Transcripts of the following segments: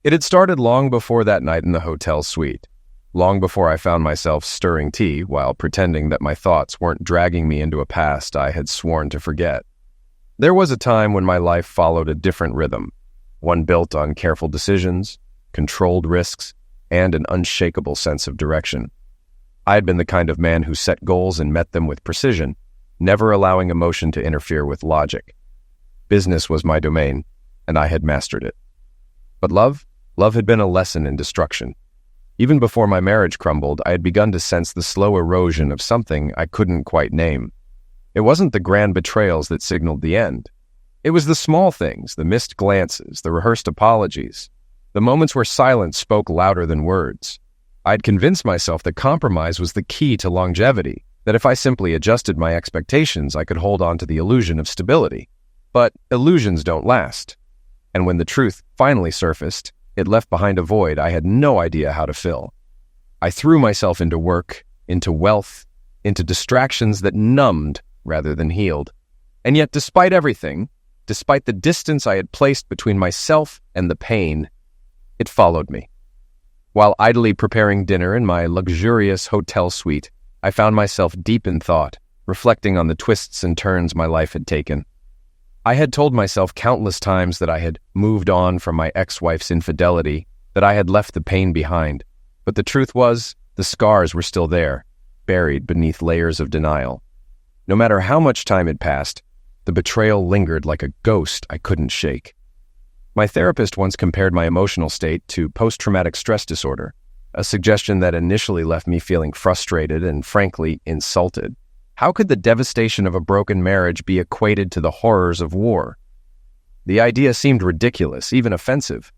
It had started long before that night in the hotel suite, long before I found myself stirring tea while pretending that my thoughts weren't dragging me into a past I had sworn to forget. There was a time when my life followed a different rhythm, one built on careful decisions, controlled risks, and an unshakable sense of direction. I had been the kind of man who set goals and met them with precision, never allowing emotion to interfere with logic. Business was my domain, and I had mastered it. But love had been a lesson in destruction. Even before my marriage crumbled, I had begun to sense the slow erosion of something I couldn't quite name. It wasn't the grand betrayals that signaled the end. It was the small things, the missed glances, the rehearsed apologies, the moments where silence spoke louder than words. I'd convinced myself that compromise was the key to longevity, that if I simply adjusted my expectations, I could hold on to the illusion of stability. But illusions don't last. And when the truth finally surfaced, it left behind a void I had no idea how to fill. I threw myself into work, into wealth, into distractions that numbed rather than healed. And yet, despite everything, despite the distance I had placed between myself and the pain, it followed me. While idly preparing dinner in my luxurious hotel suite, I found myself deep in thought, reflecting on the twists and turns my life had taken. I had told myself countless times that I had moved on from my ex-wife's infidelity, that I had left the pain behind. But the truth was, the scars were still there, buried beneath layers of denial. No matter how much time had passed, the betrayal lingered like a ghost I couldn't shake. My therapist once compared my emotional state to post-traumatic stress disorder, a suggestion that initially left me feeling frustrated and, frankly, insulted. How could the devastation of a broken marriage be equated to the horrors of war? The idea seemed ridiculous, even offensive.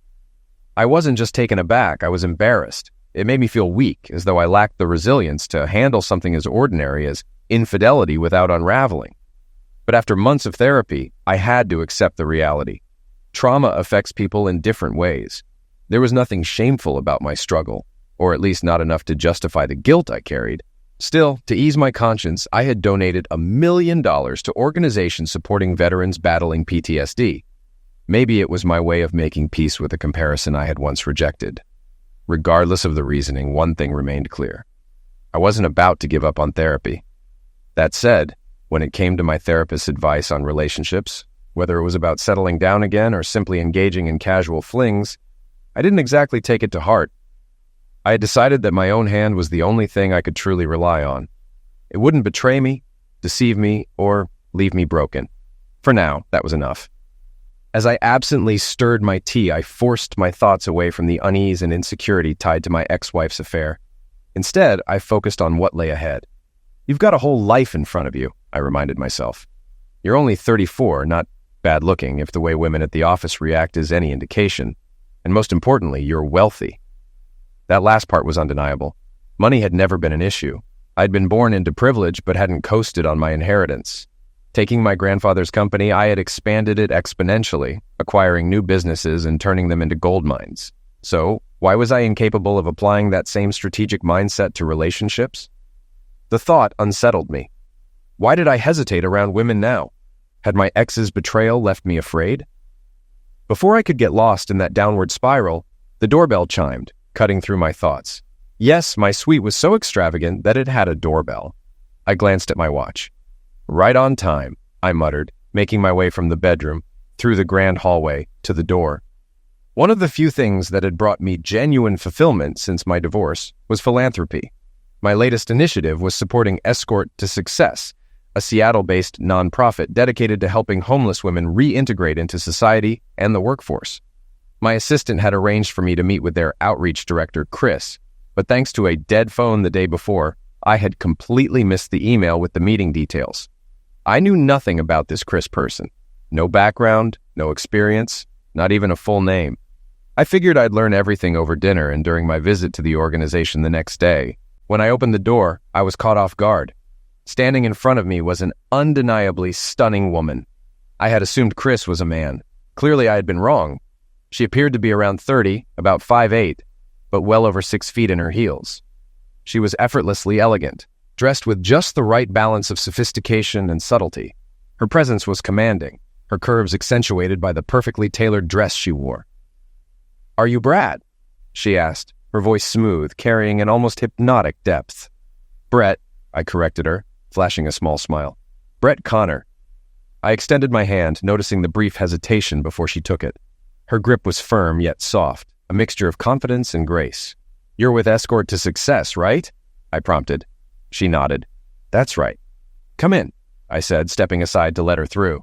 I wasn't just taken aback, I was embarrassed. It made me feel weak, as though I lacked the resilience to handle something as ordinary as infidelity without unraveling. But after months of therapy, I had to accept the reality. Trauma affects people in different ways. There was nothing shameful about my struggle, or at least not enough to justify the guilt I carried. Still, to ease my conscience, I had donated $1 million to organizations supporting veterans battling PTSD. Maybe it was my way of making peace with a comparison I had once rejected. Regardless of the reasoning, one thing remained clear. I wasn't about to give up on therapy. That said, when it came to my therapist's advice on relationships, whether it was about settling down again or simply engaging in casual flings, I didn't exactly take it to heart. I had decided that my own hand was the only thing I could truly rely on. It wouldn't betray me, deceive me, or leave me broken. For now, that was enough. As I absently stirred my tea, I forced my thoughts away from the unease and insecurity tied to my ex-wife's affair. Instead, I focused on what lay ahead. You've got a whole life in front of you, I reminded myself. You're only 34, not bad-looking if the way women at the office react is any indication. And most importantly, you're wealthy. That last part was undeniable. Money had never been an issue. I'd been born into privilege but hadn't coasted on my inheritance. Taking my grandfather's company, I had expanded it exponentially, acquiring new businesses and turning them into gold mines. So, why was I incapable of applying that same strategic mindset to relationships? The thought unsettled me. Why did I hesitate around women now? Had my ex's betrayal left me afraid? Before I could get lost in that downward spiral, the doorbell chimed, cutting through my thoughts. Yes, my suite was so extravagant that it had a doorbell. I glanced at my watch. Right on time, I muttered, making my way from the bedroom, through the grand hallway, to the door. One of the few things that had brought me genuine fulfillment since my divorce was philanthropy. My latest initiative was supporting Escort to Success, a Seattle-based nonprofit dedicated to helping homeless women reintegrate into society and the workforce. My assistant had arranged for me to meet with their outreach director, Chris, but thanks to a dead phone the day before, I had completely missed the email with the meeting details. I knew nothing about this Chris person. No background, no experience, not even a full name. I figured I'd learn everything over dinner and during my visit to the organization the next day. When I opened the door, I was caught off guard. Standing in front of me was an undeniably stunning woman. I had assumed Chris was a man. Clearly I had been wrong. She appeared to be around 30, about 5'8", but well over 6 feet in her heels. She was effortlessly elegant, dressed with just the right balance of sophistication and subtlety. Her presence was commanding, her curves accentuated by the perfectly tailored dress she wore. "Are you Brad?" she asked, her voice smooth, carrying an almost hypnotic depth. "Brett," I corrected her, flashing a small smile. "Brett Connor." I extended my hand, noticing the brief hesitation before she took it. Her grip was firm yet soft, a mixture of confidence and grace. "You're with Escort to Success, right?" I prompted. She nodded. "That's right." "Come in," I said, stepping aside to let her through.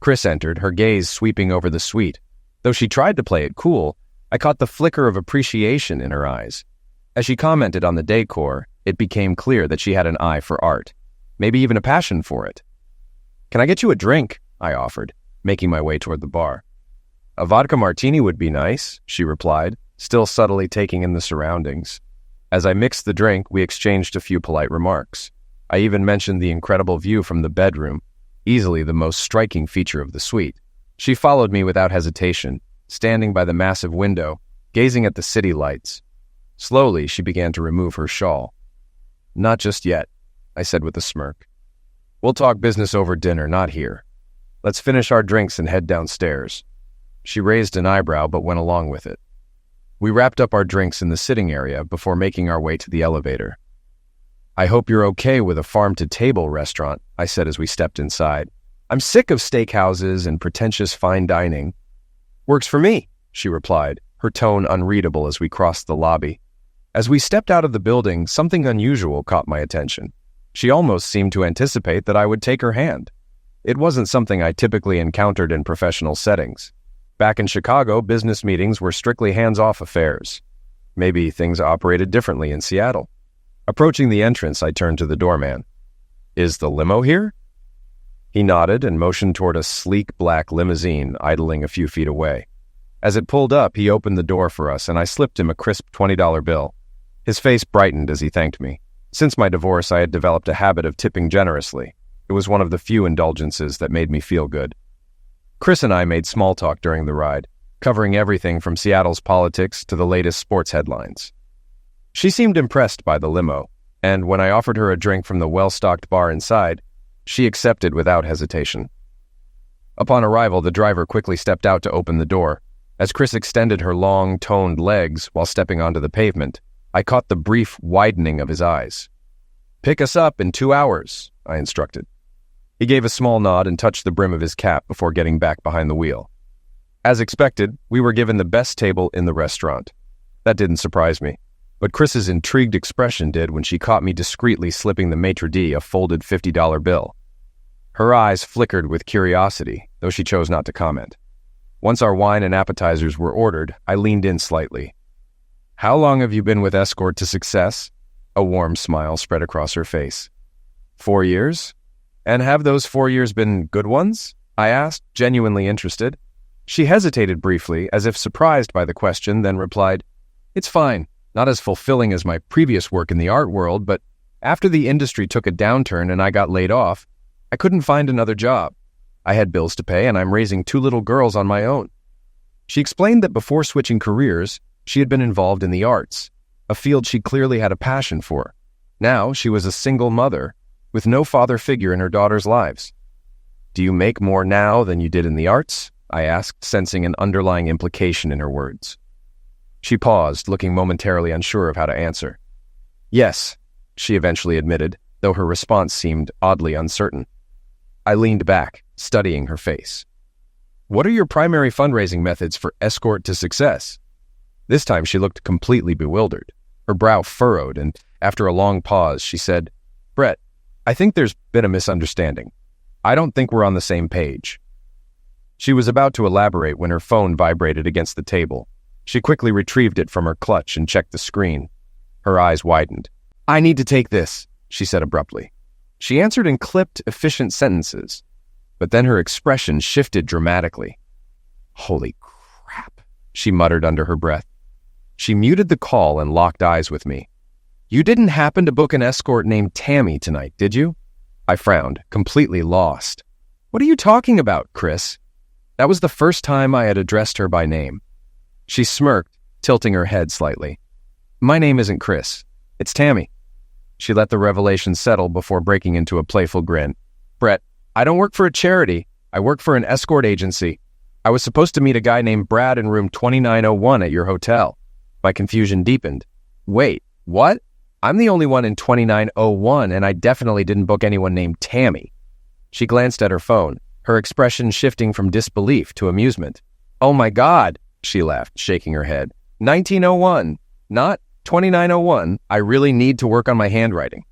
Chris entered, her gaze sweeping over the suite. Though she tried to play it cool, I caught the flicker of appreciation in her eyes. As she commented on the decor, it became clear that she had an eye for art, maybe even a passion for it. "Can I get you a drink?" I offered, making my way toward the bar. "A vodka martini would be nice," she replied, still subtly taking in the surroundings. As I mixed the drink, we exchanged a few polite remarks. I even mentioned the incredible view from the bedroom, easily the most striking feature of the suite. She followed me without hesitation, standing by the massive window, gazing at the city lights. Slowly, she began to remove her shawl. "Not just yet," I said with a smirk. "We'll talk business over dinner, not here. Let's finish our drinks and head downstairs." She raised an eyebrow but went along with it. We wrapped up our drinks in the sitting area before making our way to the elevator. "I hope you're okay with a farm-to-table restaurant," I said as we stepped inside. "I'm sick of steakhouses and pretentious fine dining." "Works for me," she replied, her tone unreadable as we crossed the lobby. As we stepped out of the building, something unusual caught my attention. She almost seemed to anticipate that I would take her hand. It wasn't something I typically encountered in professional settings. Back in Chicago, business meetings were strictly hands-off affairs. Maybe things operated differently in Seattle. Approaching the entrance, I turned to the doorman. "Is the limo here?" He nodded and motioned toward a sleek black limousine idling a few feet away. As it pulled up, he opened the door for us, and I slipped him a crisp $20 bill. His face brightened as he thanked me. Since my divorce, I had developed a habit of tipping generously. It was one of the few indulgences that made me feel good. Chris and I made small talk during the ride, covering everything from Seattle's politics to the latest sports headlines. She seemed impressed by the limo, and when I offered her a drink from the well-stocked bar inside, she accepted without hesitation. Upon arrival, the driver quickly stepped out to open the door. As Chris extended her long, toned legs while stepping onto the pavement, I caught the brief widening of his eyes. "Pick us up in 2 hours," I instructed. He gave a small nod and touched the brim of his cap before getting back behind the wheel. As expected, we were given the best table in the restaurant. That didn't surprise me, but Chris's intrigued expression did when she caught me discreetly slipping the maitre d' a folded $50 bill. Her eyes flickered with curiosity, though she chose not to comment. Once our wine and appetizers were ordered, I leaned in slightly. "How long have you been with Escort to Success?" A warm smile spread across her face. 4 years? "And have those 4 years been good ones?" I asked, genuinely interested. She hesitated briefly, as if surprised by the question, then replied, "It's fine. Not as fulfilling as my previous work in the art world, but after the industry took a downturn and I got laid off, I couldn't find another job. I had bills to pay, and I'm raising 2 little girls on my own." She explained that before switching careers, she had been involved in the arts, a field she clearly had a passion for. Now she was a single mother, with no father figure in her daughters' lives. "Do you make more now than you did in the arts?" I asked, sensing an underlying implication in her words. She paused, looking momentarily unsure of how to answer. "Yes," she eventually admitted, though her response seemed oddly uncertain. I leaned back, studying her face. "What are your primary fundraising methods for Escort to Success?" This time she looked completely bewildered. Her brow furrowed, and after a long pause, she said, "Brett, I think there's been a misunderstanding. I don't think we're on the same page." She was about to elaborate when her phone vibrated against the table. She quickly retrieved it from her clutch and checked the screen. Her eyes widened. "I need to take this," she said abruptly. She answered in clipped, efficient sentences, but then her expression shifted dramatically. "Holy crap," she muttered under her breath. She muted the call and locked eyes with me. "You didn't happen to book an escort named Tammy tonight, did you?" I frowned, completely lost. "What are you talking about, Chris?" That was the first time I had addressed her by name. She smirked, tilting her head slightly. "My name isn't Chris. It's Tammy." She let the revelation settle before breaking into a playful grin. "Brett, I don't work for a charity. I work for an escort agency. I was supposed to meet a guy named Brad in room 2901 at your hotel. My confusion deepened. Wait, what? I'm the only one in 2901, and I definitely didn't book anyone named Tammy. She glanced at her phone, her expression shifting from disbelief to amusement. Oh my God, she laughed, shaking her head. 1901, not 2901. I really need to work on my handwriting.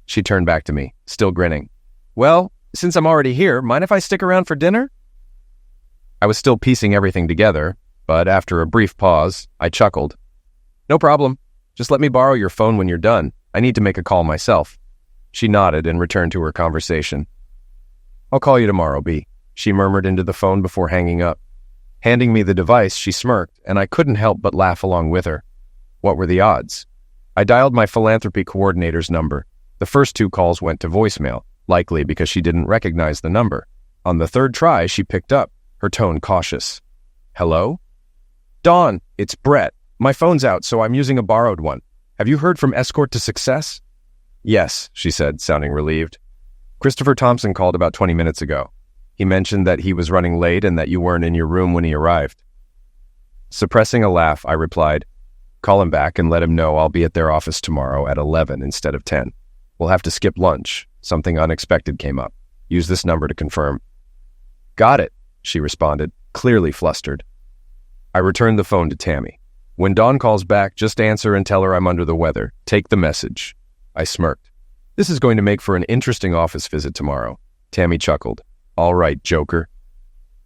She turned back to me, still grinning. Well, since I'm already here, mind if I stick around for dinner? I was still piecing everything together, but after a brief pause, I chuckled. No problem. Just let me borrow your phone when you're done. I need to make a call myself. She nodded and returned to her conversation. I'll call you tomorrow, B, she murmured into the phone before hanging up. Handing me the device, she smirked, and I couldn't help but laugh along with her. What were the odds? I dialed my philanthropy coordinator's number. The first 2 calls went to voicemail, likely because she didn't recognize the number. On the 3rd try, she picked up, her tone cautious. Hello? Dawn, it's Brett. My phone's out, so I'm using a borrowed one. Have you heard from Escort to Success? Yes, she said, sounding relieved. Christopher Thompson called about 20 minutes ago. He mentioned that he was running late and that you weren't in your room when he arrived. Suppressing a laugh, I replied, call him back and let him know I'll be at their office tomorrow at 11 instead of 10. We'll have to skip lunch. Something unexpected came up. Use this number to confirm. Got it, she responded, clearly flustered. I returned the phone to Tammy. When Dawn calls back, just answer and tell her I'm under the weather. Take the message. I smirked. This is going to make for an interesting office visit tomorrow. Tammy chuckled. All right, Joker.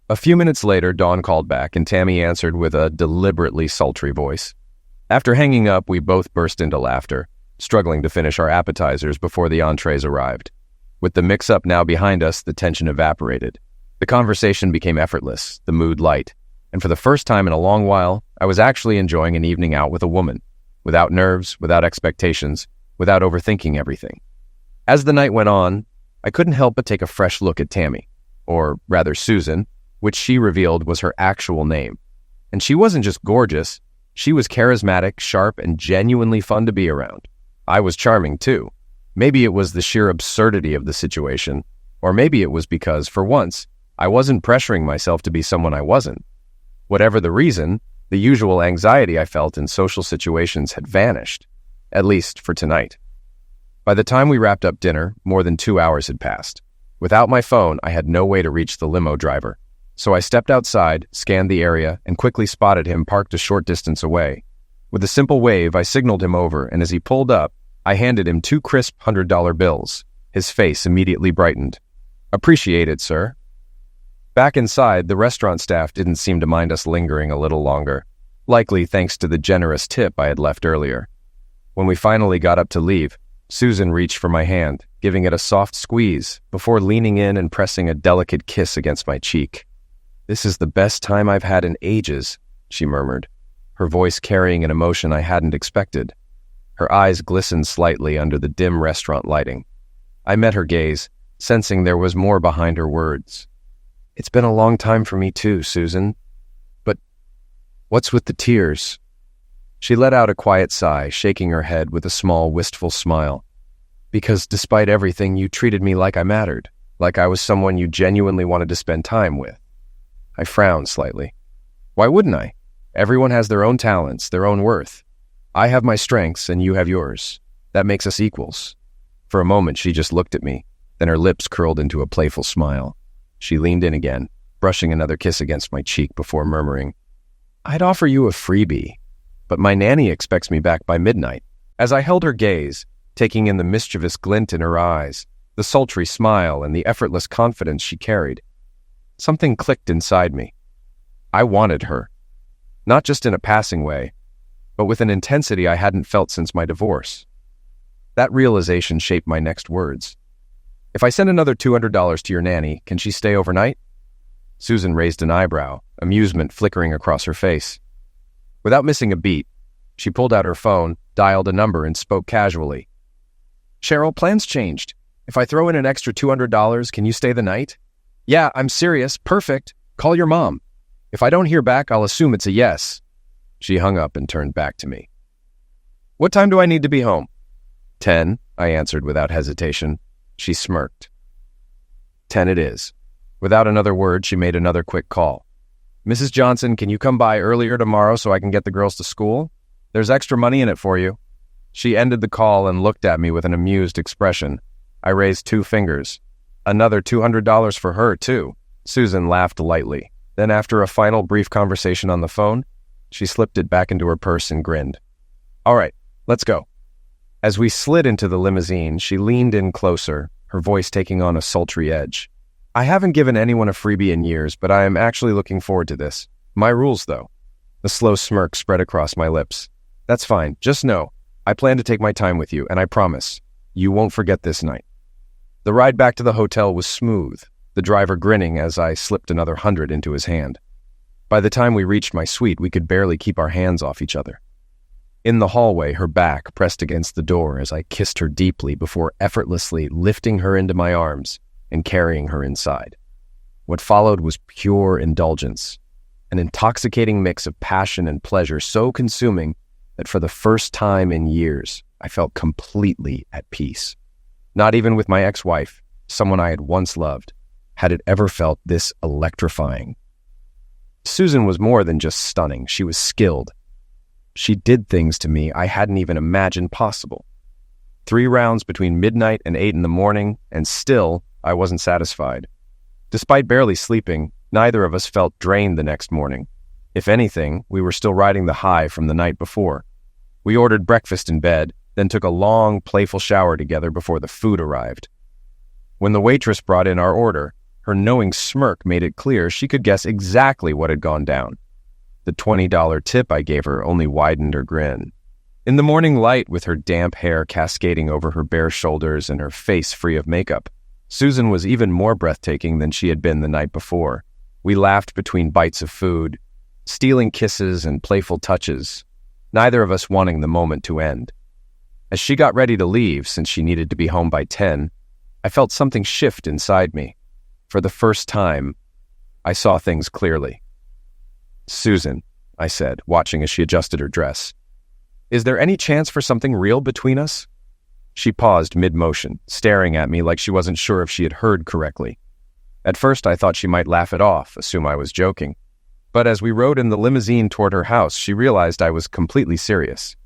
A few minutes later, Dawn called back, and Tammy answered with a deliberately sultry voice. After hanging up, we both burst into laughter, struggling to finish our appetizers before the entrees arrived. With the mix-up now behind us, the tension evaporated. The conversation became effortless, the mood light, and for the first time in a long while, I was actually enjoying an evening out with a woman, without nerves, without expectations, without overthinking everything. As the night went on, I couldn't help but take a fresh look at Tammy, or rather Susan, which she revealed was her actual name. And she wasn't just gorgeous, she was charismatic, sharp, and genuinely fun to be around. I was charming too. Maybe it was the sheer absurdity of the situation, or maybe it was because, for once, I wasn't pressuring myself to be someone I wasn't. Whatever the reason, the usual anxiety I felt in social situations had vanished, at least for tonight. By the time we wrapped up dinner, more than 2 hours had passed. Without my phone, I had no way to reach the limo driver, so I stepped outside, scanned the area, and quickly spotted him parked a short distance away. With a simple wave, I signaled him over, and as he pulled up, I handed him 2 crisp $100 bills. His face immediately brightened. Appreciate it, sir. Back inside, the restaurant staff didn't seem to mind us lingering a little longer, likely thanks to the generous tip I had left earlier. When we finally got up to leave, Susan reached for my hand, giving it a soft squeeze before leaning in and pressing a delicate kiss against my cheek. This is the best time I've had in ages, she murmured, her voice carrying an emotion I hadn't expected. Her eyes glistened slightly under the dim restaurant lighting. I met her gaze, sensing there was more behind her words. It's been a long time for me too, Susan. But what's with the tears? She let out a quiet sigh, shaking her head with a small, wistful smile. Because despite everything, you treated me like I mattered, like I was someone you genuinely wanted to spend time with. I frowned slightly. Why wouldn't I? Everyone has their own talents, their own worth. I have my strengths and you have yours. That makes us equals. For a moment, she just looked at me, then her lips curled into a playful smile. She leaned in again, brushing another kiss against my cheek before murmuring, I'd offer you a freebie, but my nanny expects me back by midnight. As I held her gaze, taking in the mischievous glint in her eyes, the sultry smile, and the effortless confidence she carried, something clicked inside me. I wanted her. Not just in a passing way, but with an intensity I hadn't felt since my divorce. That realization shaped my next words. If I send another $200 to your nanny, can she stay overnight? Susan raised an eyebrow, amusement flickering across her face. Without missing a beat, she pulled out her phone, dialed a number, and spoke casually. Cheryl, plans changed. If I throw in an extra $200, can you stay the night? Yeah, I'm serious. Perfect. Call your mom. If I don't hear back, I'll assume it's a yes. She hung up and turned back to me. What time do I need to be home? 10, I answered without hesitation. She smirked. 10 it is. Without another word, she made another quick call. Mrs. Johnson, can you come by earlier tomorrow so I can get the girls to school? There's extra money in it for you." She ended the call and looked at me with an amused expression. I raised 2 fingers. "Another $200 for her, too." Susan laughed lightly. Then, after a final brief conversation on the phone, she slipped it back into her purse and grinned. "All right, let's go." As we slid into the limousine, she leaned in closer, her voice taking on a sultry edge. "I haven't given anyone a freebie in years, but I am actually looking forward to this. My rules, though." The slow smirk spread across my lips. "That's fine. Just know, I plan to take my time with you, and I promise, you won't forget this night." The ride back to the hotel was smooth, the driver grinning as I slipped another 100 into his hand. By the time we reached my suite, we could barely keep our hands off each other. In the hallway, her back pressed against the door as I kissed her deeply before effortlessly lifting her into my arms and carrying her inside. What followed was pure indulgence, an intoxicating mix of passion and pleasure so consuming that for the first time in years, I felt completely at peace. Not even with my ex-wife, someone I had once loved, had it ever felt this electrifying. Susan was more than just stunning. She was skilled. She did things to me I hadn't even imagined possible. 3 rounds between midnight and 8 in the morning, and still, I wasn't satisfied. Despite barely sleeping, neither of us felt drained the next morning. If anything, we were still riding the high from the night before. We ordered breakfast in bed, then took a long, playful shower together before the food arrived. When the waitress brought in our order, her knowing smirk made it clear she could guess exactly what had gone down. The $20 tip I gave her only widened her grin. In the morning light, with her damp hair cascading over her bare shoulders and her face free of makeup, Susan was even more breathtaking than she had been the night before. We laughed between bites of food, stealing kisses and playful touches, neither of us wanting the moment to end. As she got ready to leave, since she needed to be home by 10, I felt something shift inside me. For the first time, I saw things clearly. "Susan," I said, watching as she adjusted her dress, "is there any chance for something real between us?" She paused mid-motion, staring at me like she wasn't sure if she had heard correctly. At first, I thought she might laugh it off, assume I was joking. But as we rode in the limousine toward her house, she realized I was completely serious.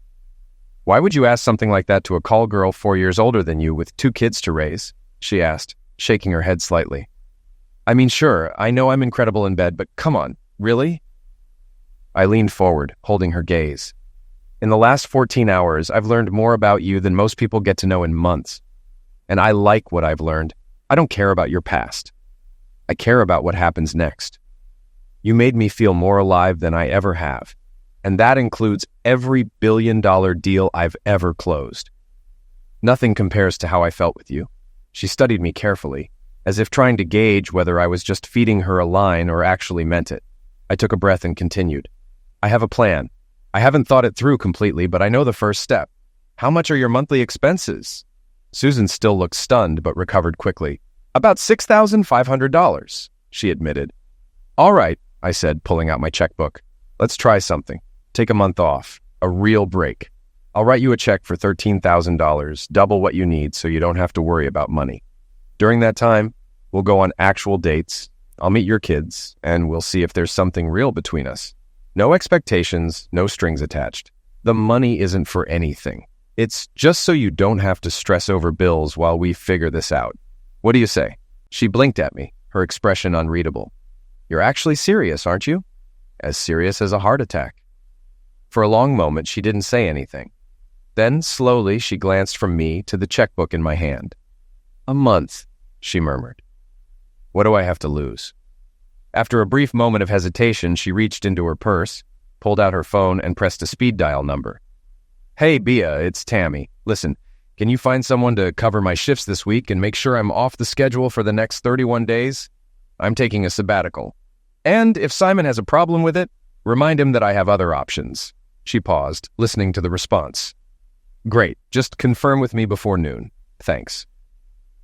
"Why would you ask something like that to a call girl 4 years older than you with 2 kids to raise?" she asked, shaking her head slightly. "I mean, sure, I know I'm incredible in bed, but come on, really?" I leaned forward, holding her gaze. "In the last 14 hours, I've learned more about you than most people get to know in months. And I like what I've learned. I don't care about your past. I care about what happens next. You made me feel more alive than I ever have. And that includes every billion-dollar deal I've ever closed. Nothing compares to how I felt with you." She studied me carefully, as if trying to gauge whether I was just feeding her a line or actually meant it. I took a breath and continued. "I have a plan. I haven't thought it through completely, but I know the first step. How much are your monthly expenses?" Susan still looked stunned, but recovered quickly. "About $6,500, she admitted. "All right," I said, pulling out my checkbook. "Let's try something. Take a month off. A real break. I'll write you a check for $13,000, double what you need so you don't have to worry about money. During that time, we'll go on actual dates. I'll meet your kids, and we'll see if there's something real between us. No expectations, no strings attached. The money isn't for anything. It's just so you don't have to stress over bills while we figure this out. What do you say?" She blinked at me, her expression unreadable. "You're actually serious, aren't you?" "As serious as a heart attack." For a long moment, she didn't say anything. Then, slowly, she glanced from me to the checkbook in my hand. "A month," she murmured. "What do I have to lose?" After a brief moment of hesitation, she reached into her purse, pulled out her phone, and pressed a speed dial number. "Hey, Bea, it's Tammy. Listen, can you find someone to cover my shifts this week and make sure I'm off the schedule for the next 31 days? I'm taking a sabbatical. And if Simon has a problem with it, remind him that I have other options." She paused, listening to the response. "Great. Just confirm with me before noon. Thanks."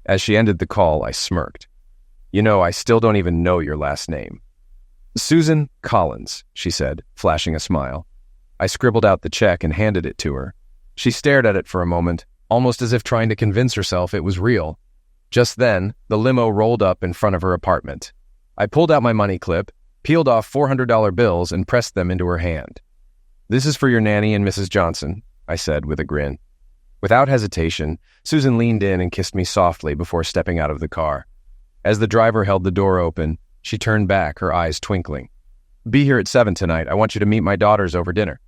As she ended the call, I smirked. "You know, I still don't even know your last name." "Susan Collins," she said, flashing a smile. I scribbled out the check and handed it to her. She stared at it for a moment, almost as if trying to convince herself it was real. Just then, the limo rolled up in front of her apartment. I pulled out my money clip, peeled off $400 bills and pressed them into her hand. "This is for your nanny and Mrs. Johnson," I said with a grin. Without hesitation, Susan leaned in and kissed me softly before stepping out of the car. As the driver held the door open, she turned back, her eyes twinkling. "Be here at 7 tonight. I want you to meet my daughters over dinner."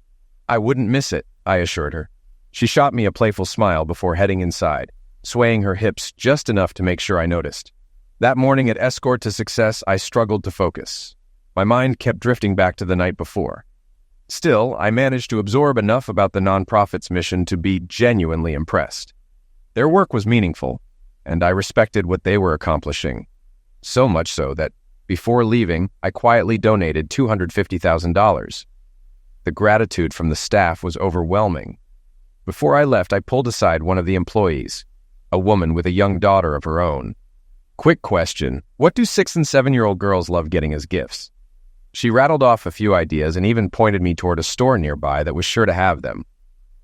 "I wouldn't miss it," I assured her. She shot me a playful smile before heading inside, swaying her hips just enough to make sure I noticed. That morning at Escort to Success, I struggled to focus. My mind kept drifting back to the night before. Still, I managed to absorb enough about the nonprofit's mission to be genuinely impressed. Their work was meaningful, and I respected what they were accomplishing. So much so that, before leaving, I quietly donated $250,000. The gratitude from the staff was overwhelming. Before I left, I pulled aside one of the employees, a woman with a young daughter of her own. "Quick question, what do 6- and 7-year-old girls love getting as gifts?" She rattled off a few ideas and even pointed me toward a store nearby that was sure to have them.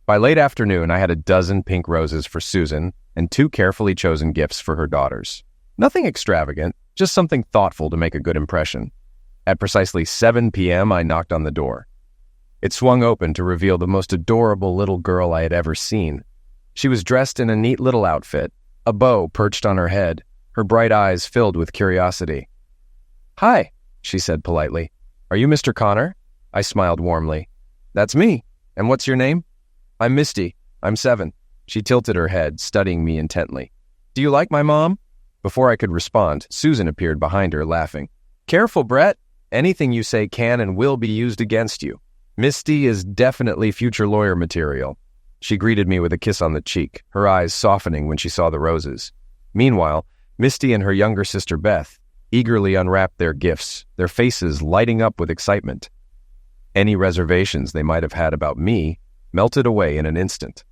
By late afternoon, I had a dozen pink roses for Susan and 2 carefully chosen gifts for her daughters. Nothing extravagant, just something thoughtful to make a good impression. At precisely 7 p.m., I knocked on the door. It swung open to reveal the most adorable little girl I had ever seen. She was dressed in a neat little outfit, a bow perched on her head, her bright eyes filled with curiosity. "Hi," she said politely. "Are you Mr. Connor?" I smiled warmly. "That's me. And what's your name?" "I'm Misty. I'm 7. She tilted her head, studying me intently. "Do you like my mom?" Before I could respond, Susan appeared behind her, laughing. "Careful, Brett. Anything you say can and will be used against you. Misty is definitely future lawyer material." She greeted me with a kiss on the cheek, her eyes softening when she saw the roses. Meanwhile, Misty and her younger sister Beth eagerly unwrapped their gifts, their faces lighting up with excitement. Any reservations they might have had about me melted away in an instant.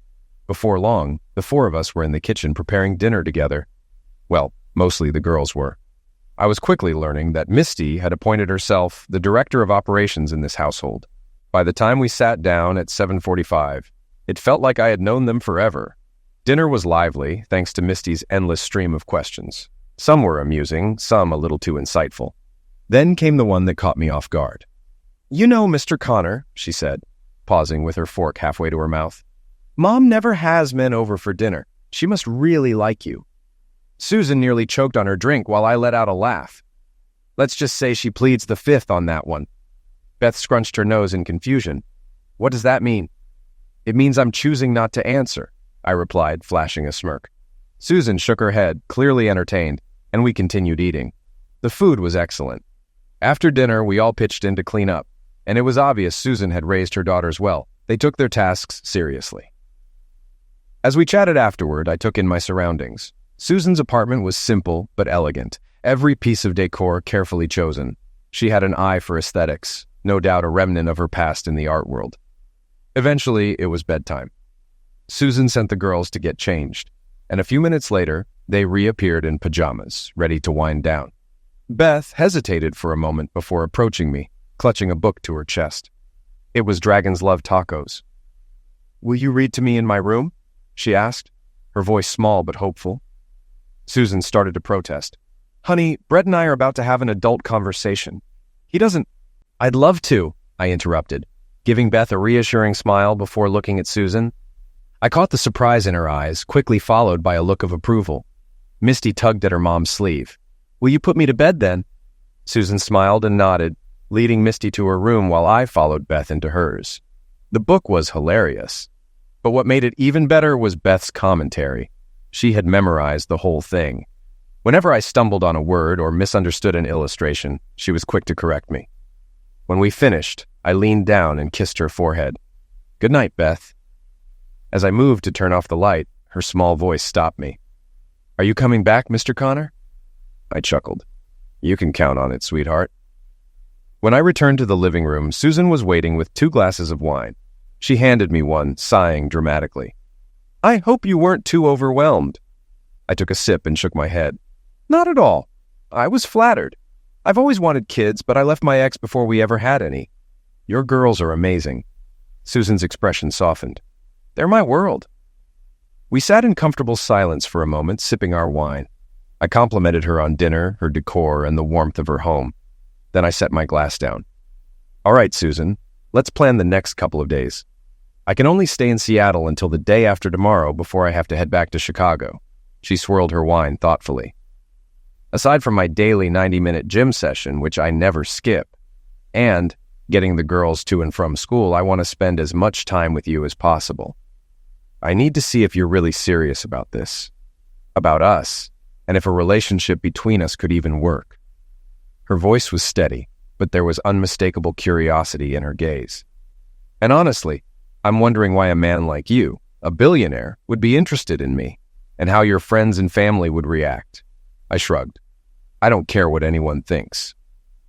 Before long, the 4 of us were in the kitchen preparing dinner together. Well, mostly the girls were. I was quickly learning that Misty had appointed herself the director of operations in this household. By the time we sat down at 7:45, it felt like I had known them forever. Dinner was lively, thanks to Misty's endless stream of questions. Some were amusing, some a little too insightful. Then came the one that caught me off guard. "You know, Mr. Connor," she said, pausing with her fork halfway to her mouth, "Mom never has men over for dinner. She must really like you." Susan nearly choked on her drink while I let out a laugh. "Let's just say she pleads the 5th on that one." Beth scrunched her nose in confusion. "What does that mean?" "It means I'm choosing not to answer," I replied, flashing a smirk. Susan shook her head, clearly entertained, and we continued eating. The food was excellent. After dinner, we all pitched in to clean up, and it was obvious Susan had raised her daughters well. They took their tasks seriously. As we chatted afterward, I took in my surroundings. Susan's apartment was simple but elegant, every piece of decor carefully chosen. She had an eye for aesthetics, no doubt a remnant of her past in the art world. Eventually, it was bedtime. Susan sent the girls to get changed, and a few minutes later, they reappeared in pajamas, ready to wind down. Beth hesitated for a moment before approaching me, clutching a book to her chest. It was Dragons Love Tacos. "Will you read to me in my room?" she asked, her voice small but hopeful. Susan started to protest. "Honey, Brett and I are about to have an adult conversation. He doesn't—" "I'd love to," I interrupted, giving Beth a reassuring smile before looking at Susan. I caught the surprise in her eyes, quickly followed by a look of approval. Misty tugged at her mom's sleeve. "Will you put me to bed then?" Susan smiled and nodded, leading Misty to her room while I followed Beth into hers. The book was hilarious, but what made it even better was Beth's commentary. She had memorized the whole thing. Whenever I stumbled on a word or misunderstood an illustration, she was quick to correct me. When we finished, I leaned down and kissed her forehead. "Good night, Beth." As I moved to turn off the light, her small voice stopped me. "Are you coming back, Mr. Connor?" I chuckled. "You can count on it, sweetheart." When I returned to the living room, Susan was waiting with 2 glasses of wine. She handed me one, sighing dramatically. "I hope you weren't too overwhelmed." I took a sip and shook my head. "Not at all. I was flattered. I've always wanted kids, but I left my ex before we ever had any. Your girls are amazing." Susan's expression softened. "They're my world." We sat in comfortable silence for a moment, sipping our wine. I complimented her on dinner, her decor, and the warmth of her home. Then I set my glass down. All right, Susan, let's plan the next couple of days. I can only stay in Seattle until the day after tomorrow before I have to head back to Chicago. She swirled her wine thoughtfully. Aside from my daily 90-minute gym session, which I never skip, and getting the girls to and from school, I want to spend as much time with you as possible. I need to see if you're really serious about this, about us, and if a relationship between us could even work. Her voice was steady, but there was unmistakable curiosity in her gaze. And honestly, I'm wondering why a man like you, a billionaire, would be interested in me, and how your friends and family would react. I shrugged. I don't care what anyone thinks.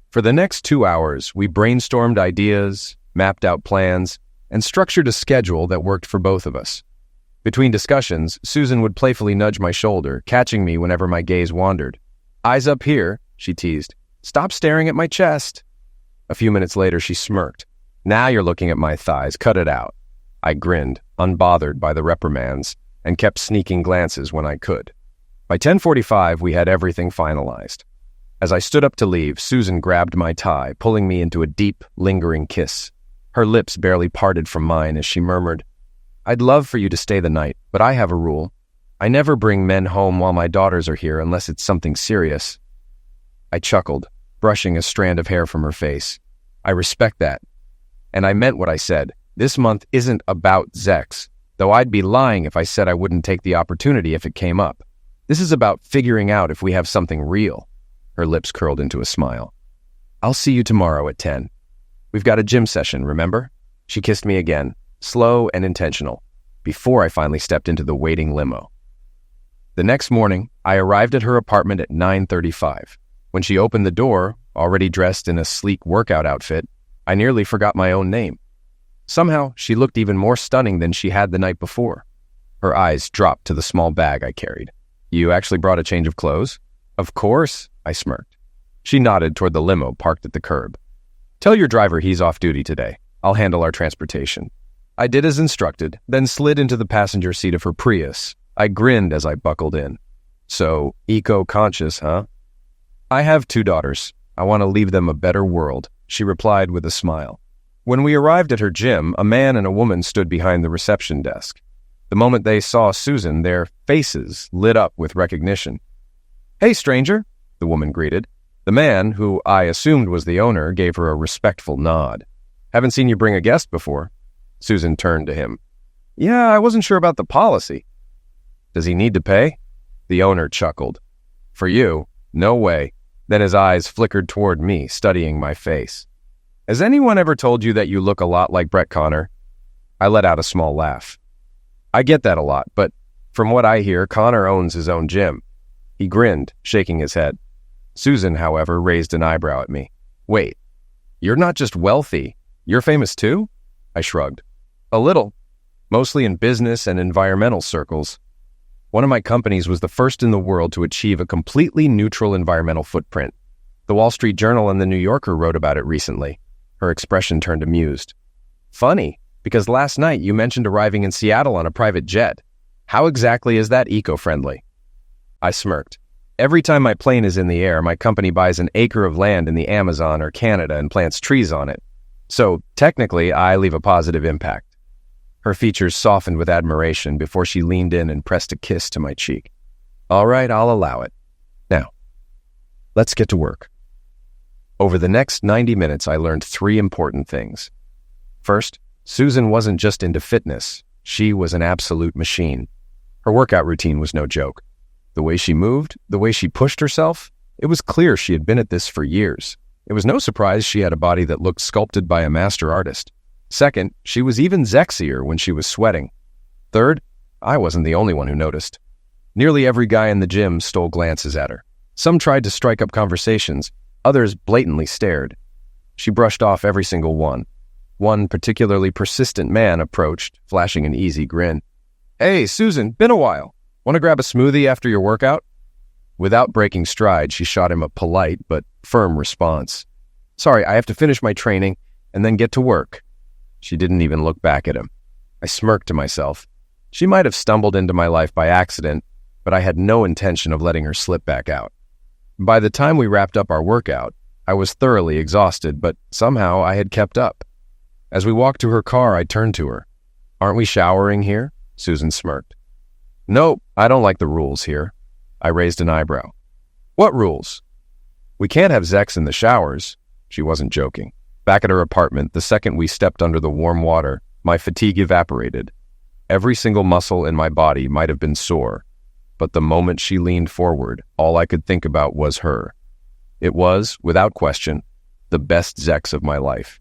For the next 2 hours, we brainstormed ideas, mapped out plans, and structured a schedule that worked for both of us. Between discussions, Susan would playfully nudge my shoulder, catching me whenever my gaze wandered. "Eyes up here," she teased. "Stop staring at my chest." A few minutes later, she smirked. "Now you're looking at my thighs. Cut it out." I grinned, unbothered by the reprimands, and kept sneaking glances when I could. By 10:45, we had everything finalized. As I stood up to leave, Susan grabbed my tie, pulling me into a deep, lingering kiss. Her lips barely parted from mine as she murmured, "I'd love for you to stay the night, but I have a rule. I never bring men home while my daughters are here unless it's something serious." I chuckled, brushing a strand of hair from her face. "I respect that." And I meant what I said. This month isn't about Zex, though I'd be lying if I said I wouldn't take the opportunity if it came up. This is about figuring out if we have something real. Her lips curled into a smile. "I'll see you tomorrow at 10. We've got a gym session, remember?" She kissed me again, slow and intentional, before I finally stepped into the waiting limo. The next morning, I arrived at her apartment at 9:35. When she opened the door, already dressed in a sleek workout outfit, I nearly forgot my own name. Somehow, she looked even more stunning than she had the night before. Her eyes dropped to the small bag I carried. "You actually brought a change of clothes?" "Of course," I smirked. She nodded toward the limo parked at the curb. "Tell your driver he's off duty today. I'll handle our transportation." I did as instructed, then slid into the passenger seat of her Prius. I grinned as I buckled in. "So, eco-conscious, huh?" "I have 2 daughters. I want to leave them a better world," she replied with a smile. When we arrived at her gym, a man and a woman stood behind the reception desk. The moment they saw Susan, their faces lit up with recognition. "Hey, stranger," the woman greeted. The man, who I assumed was the owner, gave her a respectful nod. "Haven't seen you bring a guest before." Susan turned to him. "Yeah, I wasn't sure about the policy." "Does he need to pay?" The owner chuckled. "For you? No way." Then his eyes flickered toward me, studying my face. "Has anyone ever told you that you look a lot like Brett Connor?" I let out a small laugh. "I get that a lot, but from what I hear, Connor owns his own gym." He grinned, shaking his head. Susan, however, raised an eyebrow at me. "Wait, you're not just wealthy, you're famous too?" I shrugged. "A little, mostly in business and environmental circles. One of my companies was the first in the world to achieve a completely neutral environmental footprint. The Wall Street Journal and the New Yorker wrote about it recently." Her expression turned amused. "Funny, because last night you mentioned arriving in Seattle on a private jet. How exactly is that eco-friendly?" I smirked. "Every time my plane is in the air, my company buys an acre of land in the Amazon or Canada and plants trees on it. So, technically, I leave a positive impact." Her features softened with admiration before she leaned in and pressed a kiss to my cheek. "All right, I'll allow it. Now, let's get to work." Over the next 90 minutes, I learned 3 important things. First, Susan wasn't just into fitness. She was an absolute machine. Her workout routine was no joke. The way she moved, the way she pushed herself, it was clear she had been at this for years. It was no surprise she had a body that looked sculpted by a master artist. Second, she was even sexier when she was sweating. Third, I wasn't the only one who noticed. Nearly every guy in the gym stole glances at her. Some tried to strike up conversations, others blatantly stared. She brushed off every single one. One particularly persistent man approached, flashing an easy grin. "Hey, Susan, been a while. Want to grab a smoothie after your workout?" Without breaking stride, she shot him a polite but firm response. "Sorry, I have to finish my training and then get to work." She didn't even look back at him. I smirked to myself. She might have stumbled into my life by accident, but I had no intention of letting her slip back out. By the time we wrapped up our workout, I was thoroughly exhausted, but somehow I had kept up. As we walked to her car, I turned to her. "Aren't we showering here?" Susan smirked. "Nope, I don't like the rules here." I raised an eyebrow. "What rules?" "We can't have sex in the showers." She wasn't joking. Back at her apartment, the second we stepped under the warm water, my fatigue evaporated. Every single muscle in my body might have been sore, but the moment she leaned forward, all I could think about was her. It was, without question, the best sex of my life.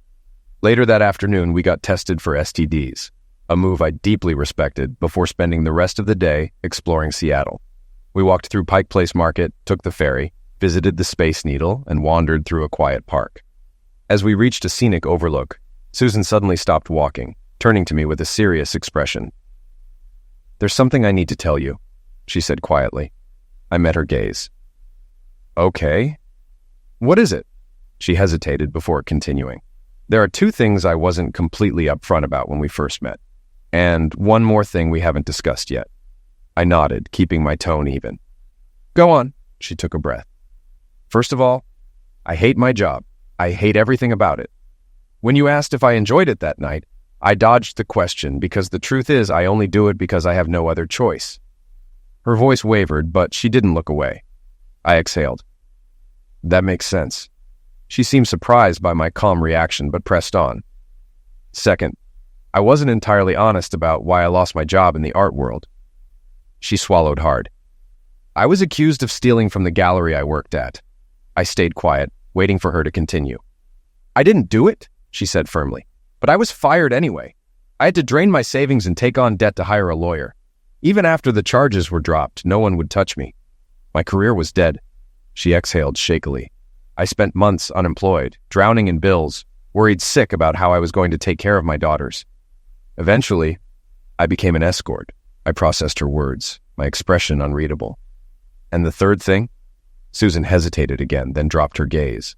Later that afternoon, we got tested for STDs, a move I deeply respected, before spending the rest of the day exploring Seattle. We walked through Pike Place Market, took the ferry, visited the Space Needle, and wandered through a quiet park. As we reached a scenic overlook, Susan suddenly stopped walking, turning to me with a serious expression. "There's something I need to tell you," she said quietly. I met her gaze. "Okay. What is it?" She hesitated before continuing. "There are two things I wasn't completely upfront about when we first met, and one more thing we haven't discussed yet." I nodded, keeping my tone even. "Go on," she took a breath. "First of all, I hate my job. I hate everything about it. When you asked if I enjoyed it that night, I dodged the question because the truth is I only do it because I have no other choice." Her voice wavered, but she didn't look away. I exhaled. "That makes sense." She seemed surprised by my calm reaction, but pressed on. "Second, I wasn't entirely honest about why I lost my job in the art world." She swallowed hard. "I was accused of stealing from the gallery I worked at." I stayed quiet, waiting for her to continue. "I didn't do it," she said firmly, "but I was fired anyway. I had to drain my savings and take on debt to hire a lawyer. Even after the charges were dropped, no one would touch me. My career was dead." She exhaled shakily. "I spent months unemployed, drowning in bills, worried sick about how I was going to take care of my daughters. Eventually, I became an escort." I processed her words, my expression unreadable. "And the third thing?" Susan hesitated again, then dropped her gaze.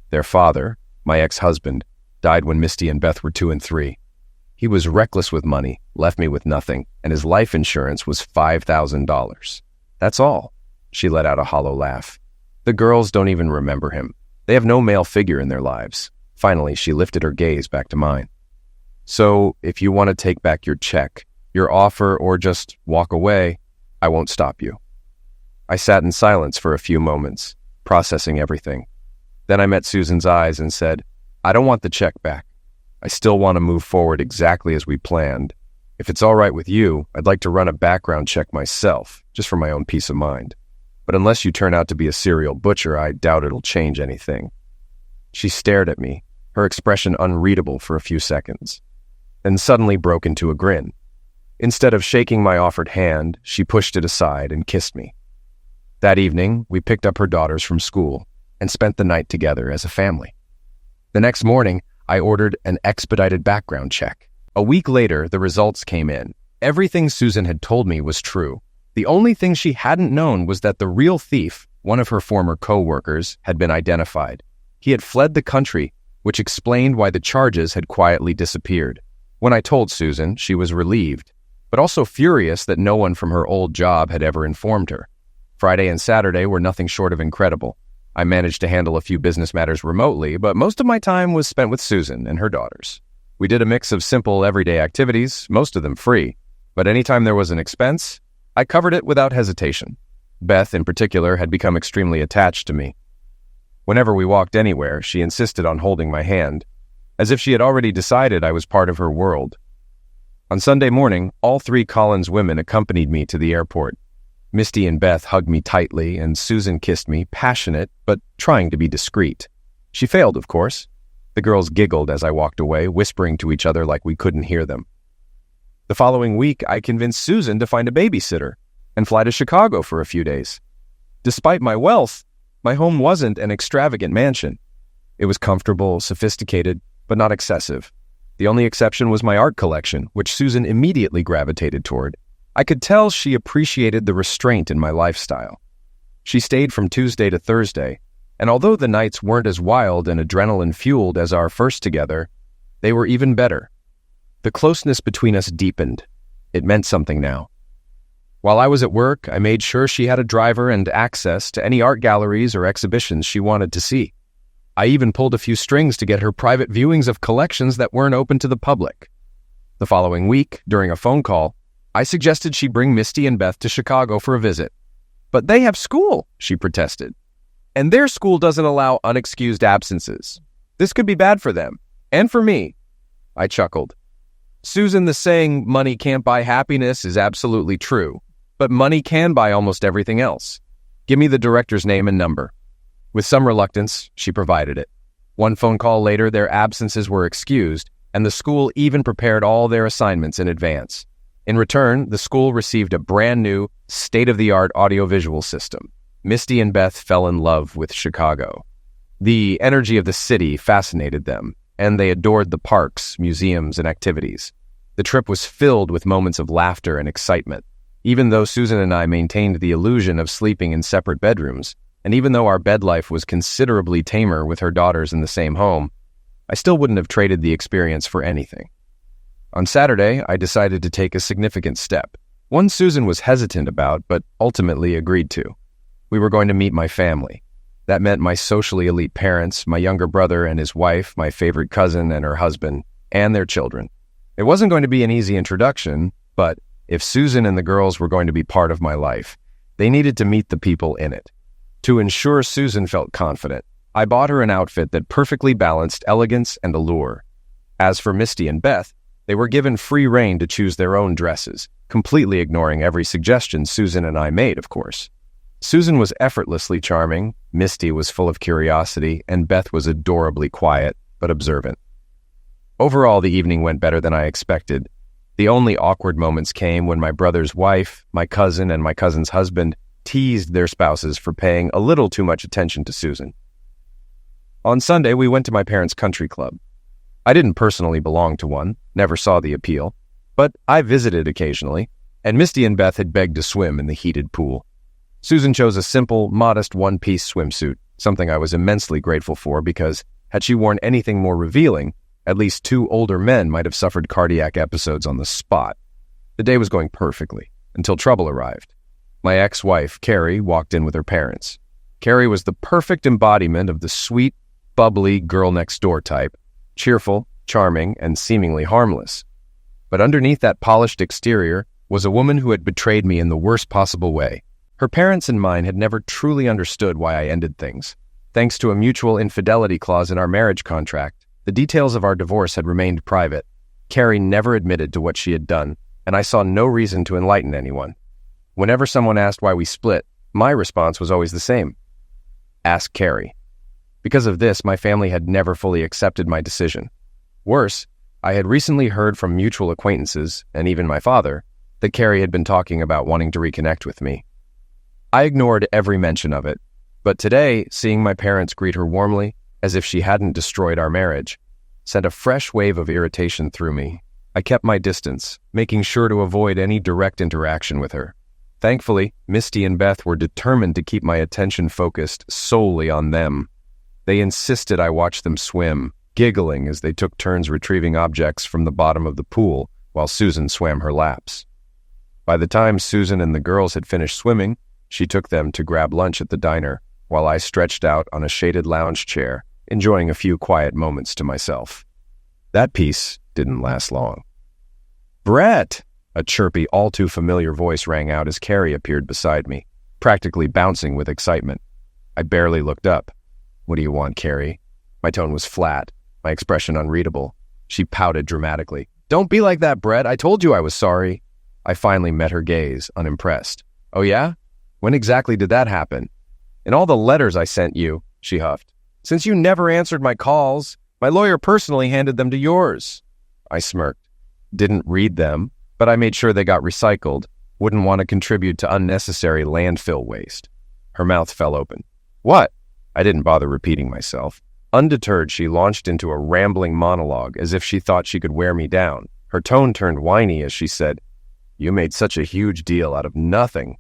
"Their father, my ex-husband, died when Misty and Beth were 2 and 3. He was reckless with money, left me with nothing, and his life insurance was $5,000. That's all." She let out a hollow laugh. "The girls don't even remember him. They have no male figure in their lives." Finally, she lifted her gaze back to mine. "So, if you want to take back your check, your offer, or just walk away, I won't stop you." I sat in silence for a few moments, processing everything. Then I met Susan's eyes and said, "I don't want the check back. I still want to move forward exactly as we planned. If it's all right with you, I'd like to run a background check myself, just for my own peace of mind. But unless you turn out to be a serial butcher, I doubt it'll change anything." She stared at me, her expression unreadable for a few seconds, then suddenly broke into a grin. Instead of shaking my offered hand, she pushed it aside and kissed me. That evening, we picked up her daughters from school and spent the night together as a family. The next morning, I ordered an expedited background check. A week later, the results came in. Everything Susan had told me was true. The only thing she hadn't known was that the real thief, one of her former co-workers, had been identified. He had fled the country, which explained why the charges had quietly disappeared. When I told Susan, she was relieved, but also furious that no one from her old job had ever informed her. Friday and Saturday were nothing short of incredible. I managed to handle a few business matters remotely, but most of my time was spent with Susan and her daughters. We did a mix of simple, everyday activities, most of them free, but anytime there was an expense, I covered it without hesitation. Beth, in particular, had become extremely attached to me. Whenever we walked anywhere, she insisted on holding my hand, as if she had already decided I was part of her world. On Sunday morning, all 3 Collins women accompanied me to the airport. Misty and Beth hugged me tightly, and Susan kissed me, passionate, but trying to be discreet. She failed, of course. The girls giggled as I walked away, whispering to each other like we couldn't hear them. The following week, I convinced Susan to find a babysitter and fly to Chicago for a few days. Despite my wealth, my home wasn't an extravagant mansion. It was comfortable, sophisticated, but not excessive. The only exception was my art collection, which Susan immediately gravitated toward. I could tell she appreciated the restraint in my lifestyle. She stayed from Tuesday to Thursday, and although the nights weren't as wild and adrenaline-fueled as our first together, they were even better. The closeness between us deepened. It meant something now. While I was at work, I made sure she had a driver and access to any art galleries or exhibitions she wanted to see. I even pulled a few strings to get her private viewings of collections that weren't open to the public. The following week, during a phone call, I suggested she bring Misty and Beth to Chicago for a visit. "But they have school," she protested. "And their school doesn't allow unexcused absences. This could be bad for them, and for me." I chuckled. "Susan, the saying, 'money can't buy happiness,' is absolutely true, but money can buy almost everything else. Give me the director's name and number." With some reluctance, she provided it. One phone call later, their absences were excused, and the school even prepared all their assignments in advance. In return, the school received a brand new, state-of-the-art audiovisual system. Misty and Beth fell in love with Chicago. The energy of the city fascinated them, and they adored the parks, museums, and activities. The trip was filled with moments of laughter and excitement. Even though Susan and I maintained the illusion of sleeping in separate bedrooms, and even though our bed life was considerably tamer with her daughters in the same home, I still wouldn't have traded the experience for anything. On Saturday, I decided to take a significant step, one Susan was hesitant about, but ultimately agreed to. We were going to meet my family. That meant my socially elite parents, my younger brother and his wife, my favorite cousin and her husband, and their children. It wasn't going to be an easy introduction, but if Susan and the girls were going to be part of my life, they needed to meet the people in it. To ensure Susan felt confident, I bought her an outfit that perfectly balanced elegance and allure. As for Misty and Beth, they were given free rein to choose their own dresses, completely ignoring every suggestion Susan and I made, of course. Susan was effortlessly charming, Misty was full of curiosity, and Beth was adorably quiet, but observant. Overall, the evening went better than I expected. The only awkward moments came when my brother's wife, my cousin, and my cousin's husband teased their spouses for paying a little too much attention to Susan. On Sunday, we went to my parents' country club. I didn't personally belong to one, never saw the appeal, but I visited occasionally, and Misty and Beth had begged to swim in the heated pool. Susan chose a simple, modest one-piece swimsuit, something I was immensely grateful for because, had she worn anything more revealing, at least 2 older men might have suffered cardiac episodes on the spot. The day was going perfectly, until trouble arrived. My ex-wife, Carrie, walked in with her parents. Carrie was the perfect embodiment of the sweet, bubbly girl-next-door type, cheerful, charming, and seemingly harmless. But underneath that polished exterior was a woman who had betrayed me in the worst possible way. Her parents and mine had never truly understood why I ended things. Thanks to a mutual infidelity clause in our marriage contract, the details of our divorce had remained private. Carrie never admitted to what she had done, and I saw no reason to enlighten anyone. Whenever someone asked why we split, my response was always the same. Ask Carrie. Because of this, my family had never fully accepted my decision. Worse, I had recently heard from mutual acquaintances, and even my father, that Carrie had been talking about wanting to reconnect with me. I ignored every mention of it, but today, seeing my parents greet her warmly, as if she hadn't destroyed our marriage, sent a fresh wave of irritation through me. I kept my distance, making sure to avoid any direct interaction with her. Thankfully, Misty and Beth were determined to keep my attention focused solely on them. They insisted I watch them swim, giggling as they took turns retrieving objects from the bottom of the pool while Susan swam her laps. By the time Susan and the girls had finished swimming, she took them to grab lunch at the diner, while I stretched out on a shaded lounge chair, enjoying a few quiet moments to myself. That peace didn't last long. "Brett!" A chirpy, all-too-familiar voice rang out as Carrie appeared beside me, practically bouncing with excitement. I barely looked up. "What do you want, Carrie?" My tone was flat, my expression unreadable. She pouted dramatically. "Don't be like that, Brett. I told you I was sorry." I finally met her gaze, unimpressed. "Oh yeah? When exactly did that happen?" "In all the letters I sent you," she huffed. "Since you never answered my calls, my lawyer personally handed them to yours." I smirked. Didn't read them, but I made sure they got recycled. Wouldn't want to contribute to unnecessary landfill waste. Her mouth fell open. "What?" I didn't bother repeating myself. Undeterred, she launched into a rambling monologue as if she thought she could wear me down. Her tone turned whiny as she said, "You made such a huge deal out of nothing."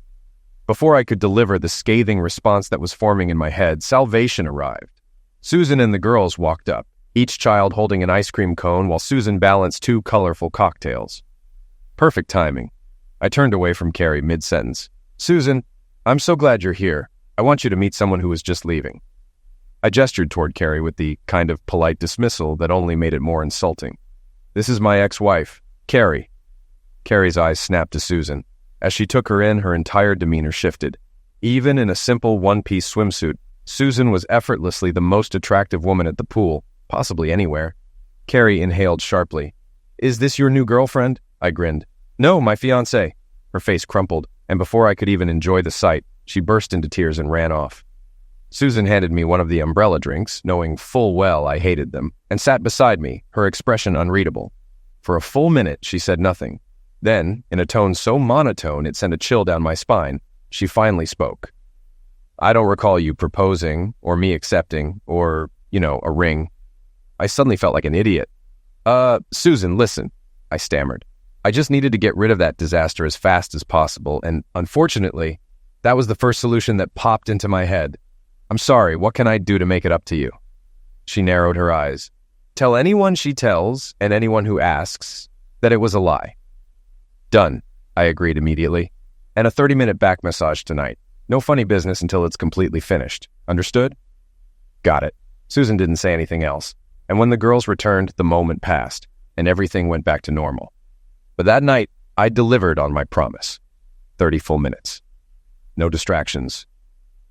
Before I could deliver the scathing response that was forming in my head, salvation arrived. Susan and the girls walked up, each child holding an ice cream cone while Susan balanced 2 colorful cocktails. Perfect timing. I turned away from Carrie mid-sentence. "Susan, I'm so glad you're here. I want you to meet someone who is just leaving." I gestured toward Carrie with the kind of polite dismissal that only made it more insulting. "This is my ex-wife, Carrie." Carrie's eyes snapped to Susan. As she took her in, her entire demeanor shifted. Even in a simple one-piece swimsuit, Susan was effortlessly the most attractive woman at the pool, possibly anywhere. Carrie inhaled sharply. "Is this your new girlfriend?" I grinned. "No, my fiancée." Her face crumpled, and before I could even enjoy the sight, she burst into tears and ran off. Susan handed me one of the umbrella drinks, knowing full well I hated them, and sat beside me, her expression unreadable. For a full minute, she said nothing. Then, in a tone so monotone it sent a chill down my spine, she finally spoke. "I don't recall you proposing, or me accepting, or, a ring." I suddenly felt like an idiot. Susan, listen," I stammered. "I just needed to get rid of that disaster as fast as possible, and unfortunately, that was the first solution that popped into my head. I'm sorry, what can I do to make it up to you?" She narrowed her eyes. "Tell anyone she tells, and anyone who asks, that it was a lie." "Done," I agreed immediately. "And a 30-minute back massage tonight. No funny business until it's completely finished. Understood?" "Got it." Susan didn't say anything else, and when the girls returned, the moment passed, and everything went back to normal. But that night, I delivered on my promise. 30 full minutes. No distractions.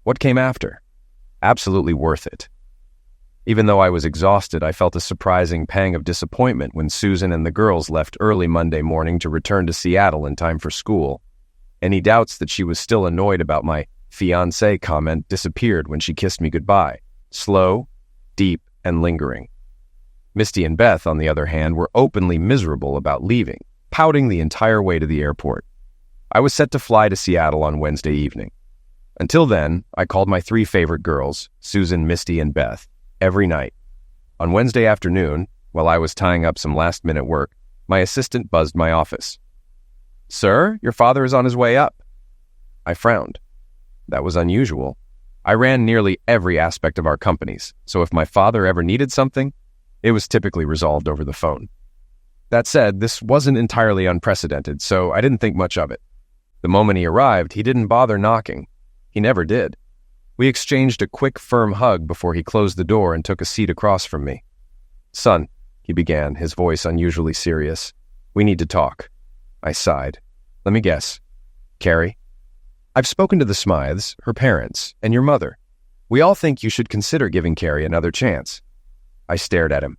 What came after? Absolutely worth it. Even though I was exhausted, I felt a surprising pang of disappointment when Susan and the girls left early Monday morning to return to Seattle in time for school. Any doubts that she was still annoyed about my fiancé comment disappeared when she kissed me goodbye, slow, deep, and lingering. Misty and Beth, on the other hand, were openly miserable about leaving, pouting the entire way to the airport. I was set to fly to Seattle on Wednesday evening. Until then, I called my 3 favorite girls, Susan, Misty, and Beth, every night. On Wednesday afternoon, while I was tying up some last-minute work, my assistant buzzed my office. "Sir, your father is on his way up." I frowned. That was unusual. I ran nearly every aspect of our companies, so if my father ever needed something, it was typically resolved over the phone. That said, this wasn't entirely unprecedented, so I didn't think much of it. The moment he arrived, he didn't bother knocking. He never did. We exchanged a quick, firm hug before he closed the door and took a seat across from me. "Son," he began, his voice unusually serious, "we need to talk." I sighed. "Let me guess. Carrie?" "I've spoken to the Smythes, her parents, and your mother. We all think you should consider giving Carrie another chance." I stared at him.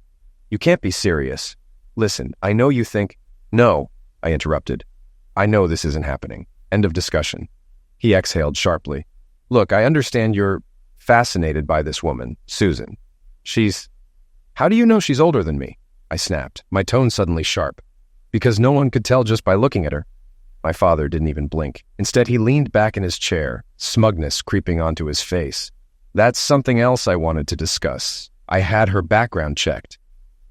"You can't be serious. Listen, I know you think—" "No," I interrupted. "I know this isn't happening. End of discussion." He exhaled sharply. "Look, I understand you're fascinated by this woman, Susan. She's—" "How do you know she's older than me?" I snapped, my tone suddenly sharp. "Because no one could tell just by looking at her." My father didn't even blink. Instead, he leaned back in his chair, smugness creeping onto his face. "That's something else I wanted to discuss. I had her background checked."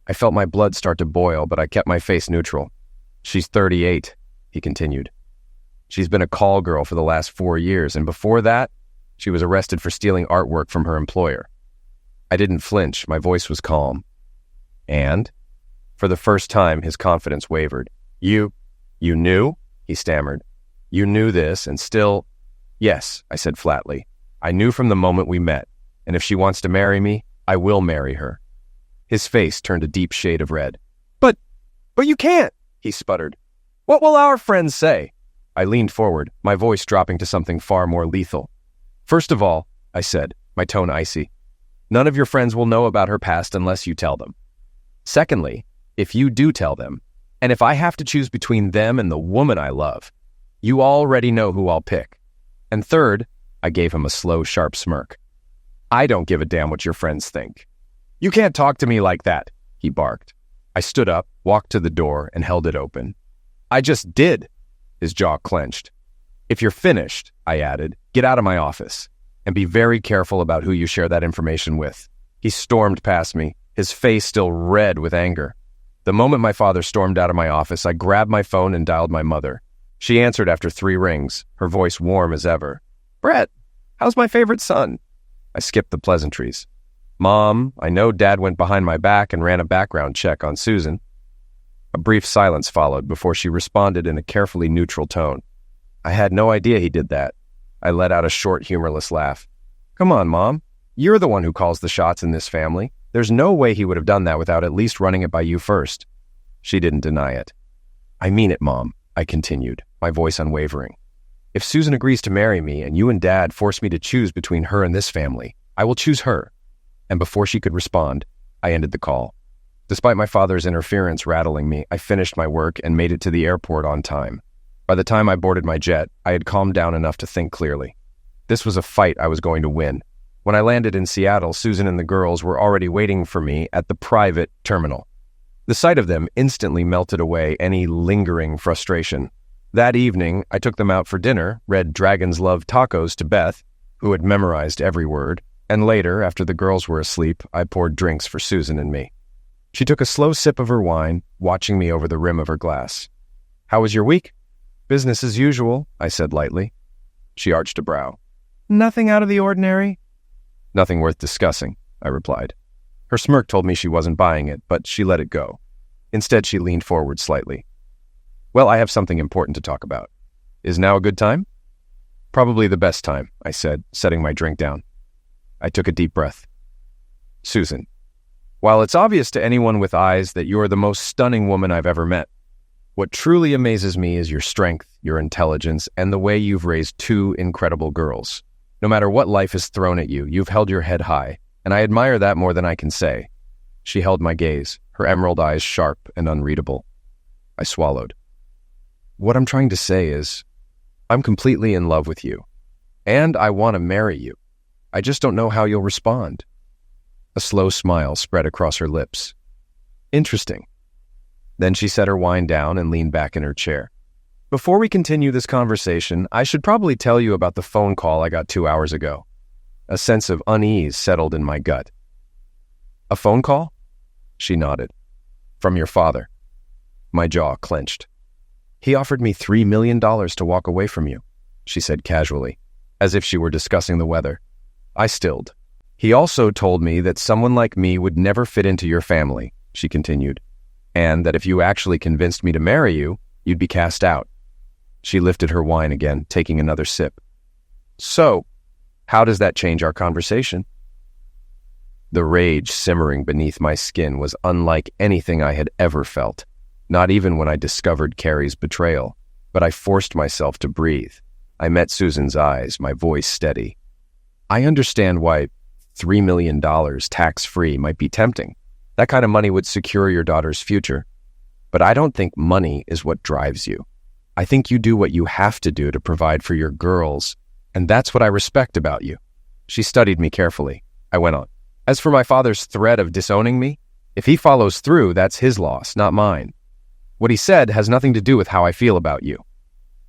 I felt my blood start to boil, but I kept my face neutral. "She's 38, he continued. "She's been a call girl for the last 4 years, and before that, she was arrested for stealing artwork from her employer." I didn't flinch. My voice was calm. "And?" For the first time, his confidence wavered. You knew?" he stammered. "You knew this, and still—" "Yes," I said flatly. "I knew from the moment we met, and if she wants to marry me, I will marry her." His face turned a deep shade of red. But you can't," he sputtered. "What will our friends say?" I leaned forward, my voice dropping to something far more lethal. "First of all," I said, my tone icy, "none of your friends will know about her past unless you tell them. Secondly, if you do tell them, and if I have to choose between them and the woman I love, you already know who I'll pick. And third," I gave him a slow, sharp smirk, "I don't give a damn what your friends think." "You can't talk to me like that," he barked. I stood up, walked to the door, and held it open. "I just did." His jaw clenched. "If you're finished," I added, "get out of my office. And be very careful about who you share that information with." He stormed past me, his face still red with anger. The moment my father stormed out of my office, I grabbed my phone and dialed my mother. She answered after 3 rings, her voice warm as ever. "Brett, how's my favorite son?" I skipped the pleasantries. "Mom, I know Dad went behind my back and ran a background check on Susan." A brief silence followed before she responded in a carefully neutral tone. "I had no idea he did that." I let out a short, humorless laugh. "Come on, Mom. You're the one who calls the shots in this family. There's no way he would have done that without at least running it by you first." She didn't deny it. "I mean it, Mom," I continued, my voice unwavering. "If Susan agrees to marry me and you and Dad force me to choose between her and this family, I will choose her." And before she could respond, I ended the call. Despite my father's interference rattling me, I finished my work and made it to the airport on time. By the time I boarded my jet, I had calmed down enough to think clearly. This was a fight I was going to win. When I landed in Seattle, Susan and the girls were already waiting for me at the private terminal. The sight of them instantly melted away any lingering frustration. That evening, I took them out for dinner, read Dragon's Love Tacos to Beth, who had memorized every word, and later, after the girls were asleep, I poured drinks for Susan and me. She took a slow sip of her wine, watching me over the rim of her glass. "How was your week?" "Business as usual," I said lightly. She arched a brow. "Nothing out of the ordinary?" "Nothing worth discussing," I replied. Her smirk told me she wasn't buying it, but she let it go. Instead, she leaned forward slightly. "Well, I have something important to talk about. Is now a good time?" "Probably the best time," I said, setting my drink down. I took a deep breath. "Susan, while it's obvious to anyone with eyes that you're the most stunning woman I've ever met, what truly amazes me is your strength, your intelligence, and the way you've raised two incredible girls. No matter what life has thrown at you, you've held your head high, and I admire that more than I can say." She held my gaze, her emerald eyes sharp and unreadable. I swallowed. "What I'm trying to say is, I'm completely in love with you, and I want to marry you. I just don't know how you'll respond." A slow smile spread across her lips. "Interesting." Then she set her wine down and leaned back in her chair. "Before we continue this conversation, I should probably tell you about the phone call I got 2 hours ago." A sense of unease settled in my gut. "A phone call?" She nodded. "From your father." My jaw clenched. "He offered me $3 million to walk away from you," she said casually, as if she were discussing the weather. I stilled. "He also told me that someone like me would never fit into your family," she continued, "and that if you actually convinced me to marry you, you'd be cast out." She lifted her wine again, taking another sip. "So, how does that change our conversation?" The rage simmering beneath my skin was unlike anything I had ever felt, not even when I discovered Carrie's betrayal, but I forced myself to breathe. I met Susan's eyes, my voice steady. "I understand why $3 million tax-free might be tempting. That kind of money would secure your daughter's future. But I don't think money is what drives you. I think you do what you have to do to provide for your girls, and that's what I respect about you." She studied me carefully. I went on. "As for my father's threat of disowning me, if he follows through, that's his loss, not mine. What he said has nothing to do with how I feel about you."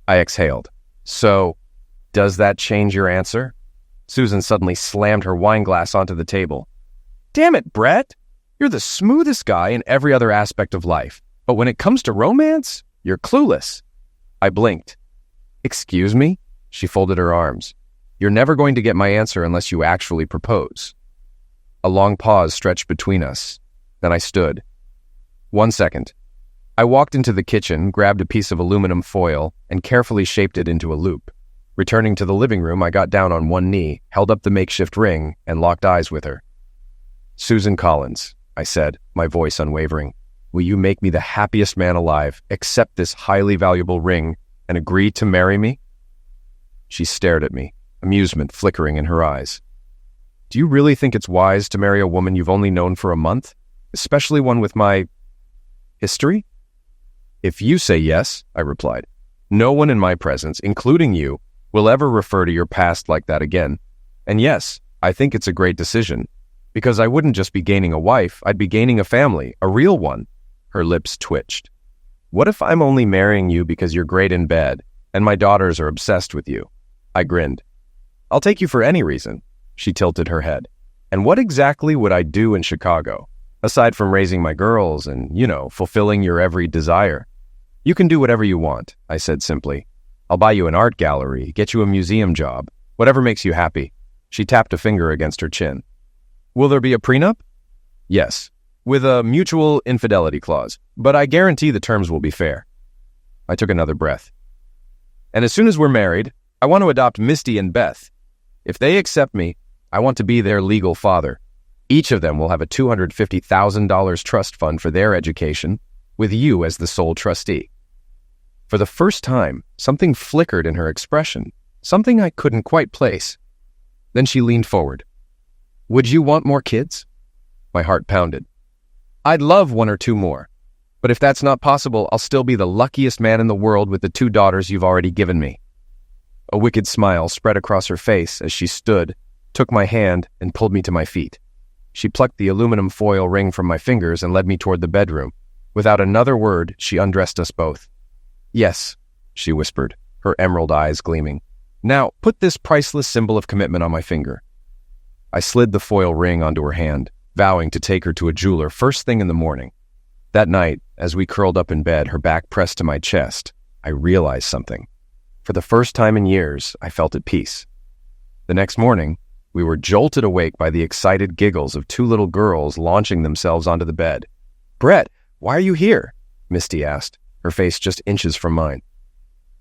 I exhaled. "So, does that change your answer?" Susan suddenly slammed her wine glass onto the table. "Damn it, Brett! You're the smoothest guy in every other aspect of life. But when it comes to romance, you're clueless." I blinked. "Excuse me?" She folded her arms. "You're never going to get my answer unless you actually propose." A long pause stretched between us. Then I stood. "1 second. I walked into the kitchen, grabbed a piece of aluminum foil, and carefully shaped it into a loop. Returning to the living room, I got down on one knee, held up the makeshift ring, and locked eyes with her. "Susan Collins," I said, my voice unwavering, "will you make me the happiest man alive, accept this highly valuable ring, and agree to marry me?" She stared at me, amusement flickering in her eyes. "Do you really think it's wise to marry a woman you've only known for a month, especially one with my history?" "If you say yes," I replied, "no one in my presence, including you, will ever refer to your past like that again. And yes, I think it's a great decision, because I wouldn't just be gaining a wife, I'd be gaining a family, a real one." Her lips twitched. "What if I'm only marrying you because you're great in bed, and my daughters are obsessed with you?" I grinned. "I'll take you for any reason." She tilted her head. "And what exactly would I do in Chicago, aside from raising my girls and, fulfilling your every desire?" "You can do whatever you want," I said simply. "I'll buy you an art gallery, get you a museum job, whatever makes you happy." She tapped a finger against her chin. "Will there be a prenup?" "Yes, with a mutual infidelity clause, but I guarantee the terms will be fair." I took another breath. "And as soon as we're married, I want to adopt Misty and Beth. If they accept me, I want to be their legal father. Each of them will have a $250,000 trust fund for their education, with you as the sole trustee." For the first time, something flickered in her expression, something I couldn't quite place. Then she leaned forward. "Would you want more kids?" My heart pounded. "I'd love one or two more. But if that's not possible, I'll still be the luckiest man in the world with the 2 daughters you've already given me." A wicked smile spread across her face as she stood, took my hand, and pulled me to my feet. She plucked the aluminum foil ring from my fingers and led me toward the bedroom. Without another word, she undressed us both. "Yes," she whispered, her emerald eyes gleaming. "Now, put this priceless symbol of commitment on my finger." I slid the foil ring onto her hand, vowing to take her to a jeweler first thing in the morning. That night, as we curled up in bed, her back pressed to my chest, I realized something. For the first time in years, I felt at peace. The next morning, we were jolted awake by the excited giggles of 2 little girls launching themselves onto the bed. "Brett, why are you here?" Misty asked, her face just inches from mine.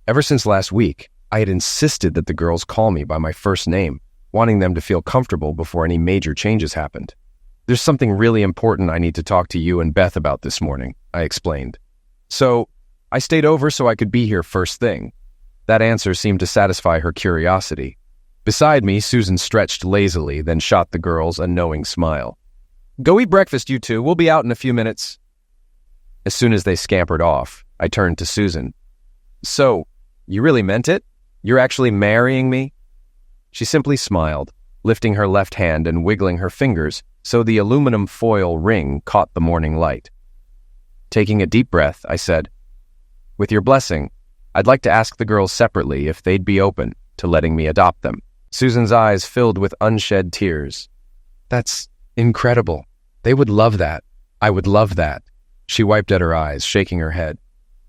Ever since last week, I had insisted that the girls call me by my first name, wanting them to feel comfortable before any major changes happened. "There's something really important I need to talk to you and Beth about this morning," I explained. "So, I stayed over so I could be here first thing." That answer seemed to satisfy her curiosity. Beside me, Susan stretched lazily, then shot the girls a knowing smile. "Go eat breakfast, you two. We'll be out in a few minutes." As soon as they scampered off, I turned to Susan. "So, you really meant it? You're actually marrying me?" She simply smiled, lifting her left hand and wiggling her fingers so the aluminum foil ring caught the morning light. Taking a deep breath, I said, "With your blessing, I'd like to ask the girls separately if they'd be open to letting me adopt them." Susan's eyes filled with unshed tears. "That's incredible. They would love that. I would love that." She wiped at her eyes, shaking her head.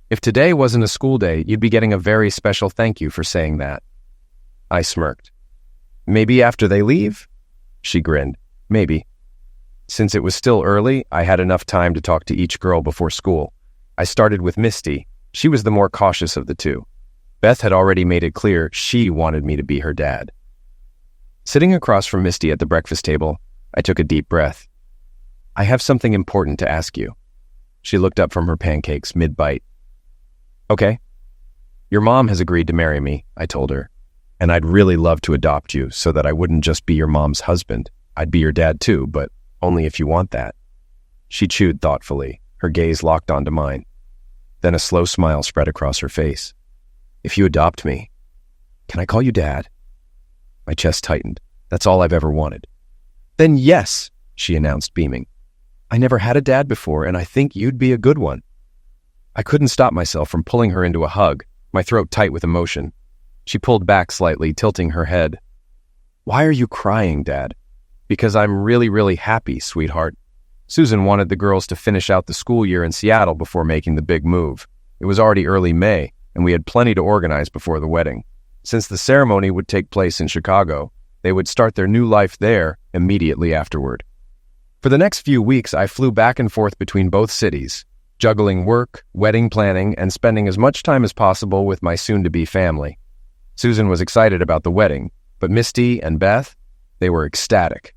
"If today wasn't a school day, you'd be getting a very special thank you for saying that." I smirked. "Maybe after they leave?" She grinned. "Maybe." Since it was still early, I had enough time to talk to each girl before school. I started with Misty. She was the more cautious of the 2. Beth had already made it clear she wanted me to be her dad. Sitting across from Misty at the breakfast table, I took a deep breath. "I have something important to ask you." She looked up from her pancakes mid-bite. "Okay." "Your mom has agreed to marry me," I told her. "And I'd really love to adopt you so that I wouldn't just be your mom's husband. I'd be your dad too, but only if you want that." She chewed thoughtfully, her gaze locked onto mine. Then a slow smile spread across her face. "If you adopt me, can I call you Dad?" My chest tightened. That's all I've ever wanted. "Then yes," she announced, beaming. "I never had a dad before, and I think you'd be a good one." I couldn't stop myself from pulling her into a hug, my throat tight with emotion. She pulled back slightly, tilting her head. "Why are you crying, Dad?" "Because I'm really, really happy, sweetheart." Susan wanted the girls to finish out the school year in Seattle before making the big move. It was already early May, and we had plenty to organize before the wedding. Since the ceremony would take place in Chicago, they would start their new life there immediately afterward. For the next few weeks, I flew back and forth between both cities, juggling work, wedding planning, and spending as much time as possible with my soon-to-be family. Susan was excited about the wedding, but Misty and Beth, they were ecstatic.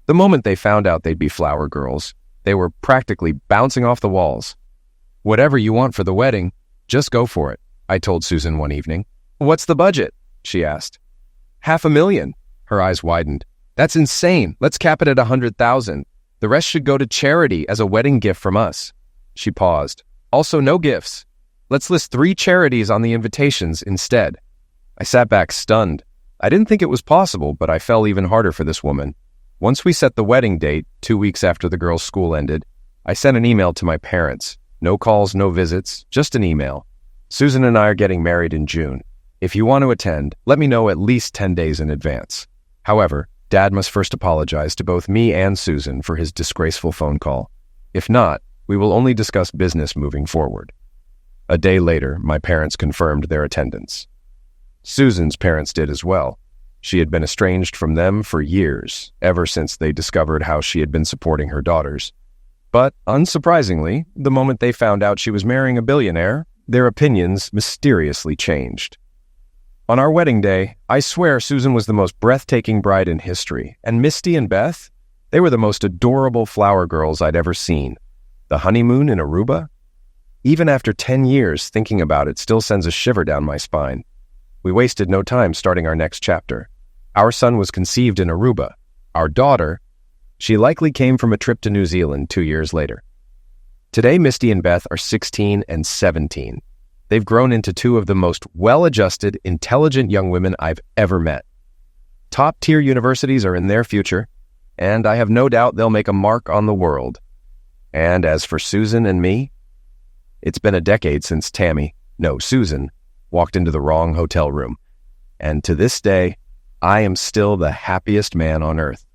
The moment they found out they'd be flower girls, they were practically bouncing off the walls. "Whatever you want for the wedding, just go for it," I told Susan one evening. "What's the budget?" she asked. $500,000. Her eyes widened. "That's insane. Let's cap it at 100,000. The rest should go to charity as a wedding gift from us." She paused. "Also, no gifts. Let's list 3 charities on the invitations instead." I sat back stunned. I didn't think it was possible, but I fell even harder for this woman. Once we set the wedding date, 2 weeks after the girls' school ended, I sent an email to my parents. No calls, no visits, just an email. "Susan and I are getting married in June. If you want to attend, let me know at least 10 days in advance. However, Dad must first apologize to both me and Susan for his disgraceful phone call. If not, we will only discuss business moving forward." A day later, my parents confirmed their attendance. Susan's parents did as well. She had been estranged from them for years, ever since they discovered how she had been supporting her daughters. But, unsurprisingly, the moment they found out she was marrying a billionaire, their opinions mysteriously changed. On our wedding day, I swear Susan was the most breathtaking bride in history, and Misty and Beth, they were the most adorable flower girls I'd ever seen. The honeymoon in Aruba? Even after 10 years, thinking about it still sends a shiver down my spine. We wasted no time starting our next chapter. Our son was conceived in Aruba. Our daughter, she likely came from a trip to New Zealand 2 years later. Today, Misty and Beth are 16 and 17. They've grown into two of the most well-adjusted, intelligent young women I've ever met. Top-tier universities are in their future, and I have no doubt they'll make a mark on the world. And as for Susan and me, it's been a decade since Susan, walked into the wrong hotel room. And to this day, I am still the happiest man on earth.